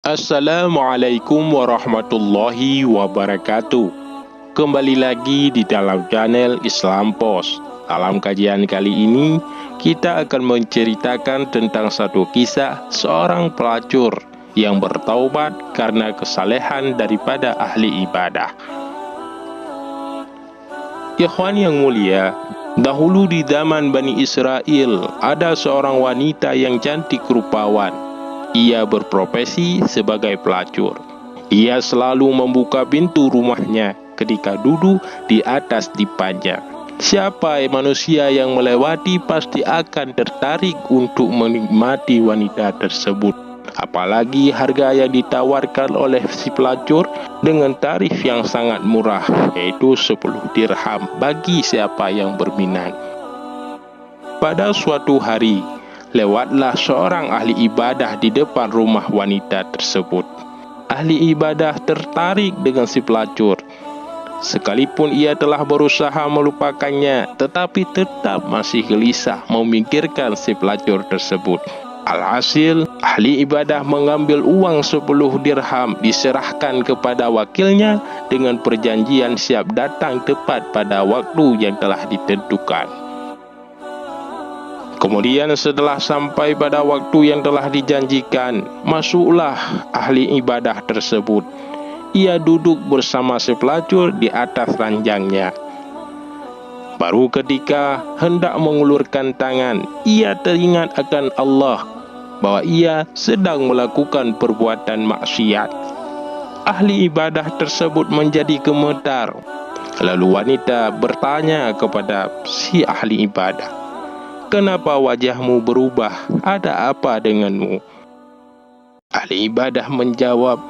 Assalamualaikum warahmatullahi wabarakatuh. Kembali lagi di dalam channel Islam Post. Dalam kajian kali ini, kita akan menceritakan tentang satu kisah seorang pelacur yang bertaubat karena kesalehan daripada ahli ibadah. Ikhwan yang mulia, dahulu di zaman Bani Israel, ada seorang wanita yang cantik rupawan. Ia berprofesi sebagai pelacur. Ia selalu membuka pintu rumahnya ketika duduk di atas dipanya. Siapa manusia yang melewati pasti akan tertarik untuk menikmati wanita tersebut. Apalagi harga yang ditawarkan oleh si pelacur dengan tarif yang sangat murah, yaitu 10 dirham bagi siapa yang berminat. Pada suatu hari, lewatlah seorang ahli ibadah di depan rumah wanita tersebut. Ahli ibadah tertarik dengan si pelacur. Sekalipun ia telah berusaha melupakannya, tetapi tetap masih gelisah memikirkan si pelacur tersebut. Alhasil, ahli ibadah mengambil uang 10 dirham diserahkan kepada wakilnya dengan perjanjian siap datang tepat pada waktu yang telah ditentukan. Kemudian setelah sampai pada waktu yang telah dijanjikan, masuklah ahli ibadah tersebut. Ia duduk bersama si pelacur di atas ranjangnya. Baru ketika hendak mengulurkan tangan, ia teringat akan Allah bahwa ia sedang melakukan perbuatan maksiat. Ahli ibadah tersebut menjadi gemetar. Lalu wanita bertanya kepada si ahli ibadah, "Kenapa wajahmu berubah? Ada apa denganmu?" Ahli ibadah menjawab,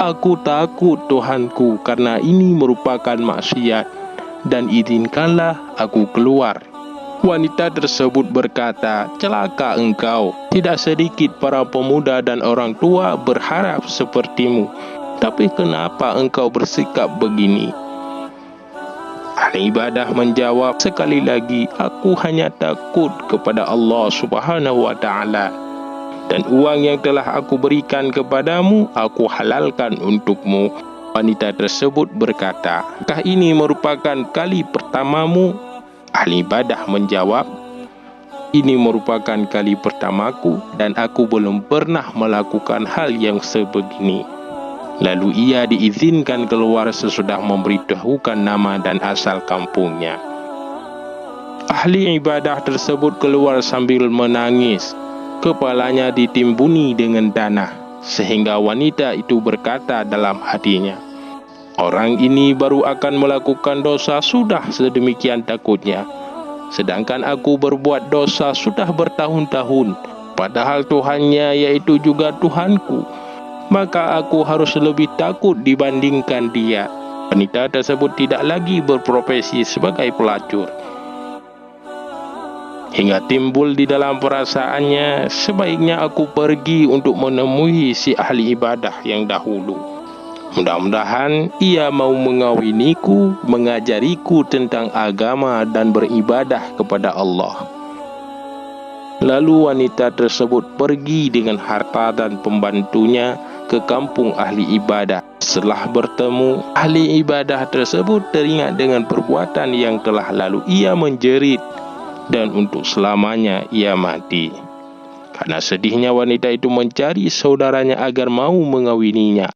"Aku takut Tuhanku karena ini merupakan maksiat, dan izinkanlah aku keluar." Wanita tersebut berkata, "Celaka engkau, tidak sedikit para pemuda dan orang tua berharap sepertimu. Tapi kenapa engkau bersikap begini?" Ahli ibadah menjawab, "Sekali lagi, aku hanya takut kepada Allah Subhanahu wa Ta'ala. Dan uang yang telah aku berikan kepadamu, aku halalkan untukmu." Wanita tersebut berkata, "Apakah ini merupakan kali pertamamu?" Ahli ibadah menjawab, "Ini merupakan kali pertamaku dan aku belum pernah melakukan hal yang sebegini." Lalu ia diizinkan keluar sesudah memberitahukan nama dan asal kampungnya. Ahli ibadah tersebut keluar sambil menangis. Kepalanya ditimbuni dengan tanah, sehingga wanita itu berkata dalam hatinya, "Orang ini baru akan melakukan dosa sudah sedemikian takutnya. Sedangkan aku berbuat dosa sudah bertahun-tahun, padahal Tuhannya yaitu juga Tuhanku. Maka aku harus lebih takut dibandingkan dia." Wanita tersebut tidak lagi berprofesi sebagai pelacur. Hingga timbul di dalam perasaannya, sebaiknya aku pergi untuk menemui si ahli ibadah yang dahulu. Mudah-mudahan ia mau mengawiniku, mengajariku tentang agama dan beribadah kepada Allah. Lalu wanita tersebut pergi dengan harta dan pembantunya ke kampung ahli ibadah. Setelah bertemu, ahli ibadah tersebut teringat dengan perbuatan yang telah lalu ia menjerit, dan untuk selamanya ia mati. Karena sedihnya wanita itu mencari saudaranya agar mau mengawininya.